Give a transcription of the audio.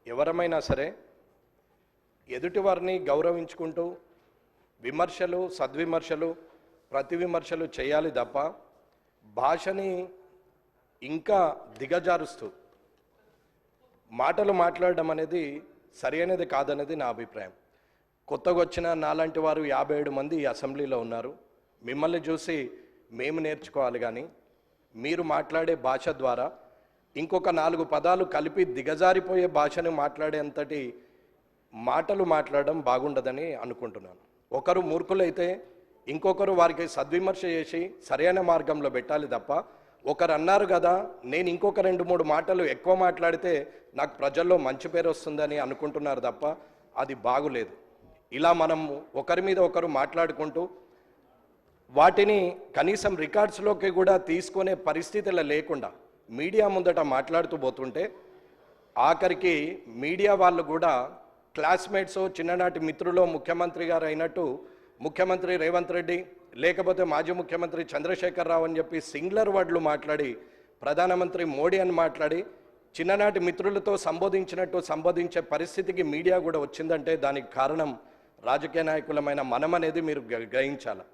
ఎవరమైనా సరే ఎదుటివారిని గౌరవించుకుంటూ విమర్శలు, సద్విమర్శలు, ప్రతి విమర్శలు చేయాలి తప్ప భాషని ఇంకా దిగజారుస్తూ మాటలు మాట్లాడడం అనేది సరైనది కాదనేది నా అభిప్రాయం. కొత్తగా వచ్చిన నాలాంటి వారు 57 మంది ఈ అసెంబ్లీలో ఉన్నారు. మిమ్మల్ని చూసి మేము నేర్చుకోవాలి, కానీ మీరు మాట్లాడే భాష ద్వారా ఇంకొక 4 పదాలు కలిపి దిగజారిపోయే భాషను మాట్లాడేంతటి మాటలు మాట్లాడడం బాగుండదని అనుకుంటున్నాను. ఒకరు మూర్ఖులైతే ఇంకొకరు వారికి సద్విమర్శ చేసి సరైన మార్గంలో పెట్టాలి తప్ప, ఒకరు అన్నారు కదా నేను ఇంకొక 2-3 మాటలు ఎక్కువ మాట్లాడితే నాకు ప్రజల్లో మంచి పేరు వస్తుందని అనుకుంటున్నారు తప్ప అది బాగులేదు. ఇలా మనం ఒకరి మీద ఒకరు మాట్లాడుకుంటూ వాటిని కనీసం రికార్డ్స్లోకి కూడా తీసుకునే పరిస్థితులు లేకుండా మీడియా ముందట మాట్లాడుతూ పోతుంటే ఆఖరికి మీడియా వాళ్ళు కూడా క్లాస్మేట్స్, చిన్ననాటి మిత్రులు ముఖ్యమంత్రి గారు అయినట్టు ముఖ్యమంత్రి రేవంత్ రెడ్డి లేకపోతే మాజీ ముఖ్యమంత్రి చంద్రశేఖర్ రావు అని చెప్పి సింగులర్ వర్డ్లు మాట్లాడి ప్రధానమంత్రి మోడీ అని మాట్లాడి చిన్ననాటి మిత్రులతో సంబోధించినట్టు సంబోధించే పరిస్థితికి మీడియా కూడా వచ్చిందంటే దానికి కారణం రాజకీయ నాయకులమైన మనం అనేది మీరు గ్రహించాలి.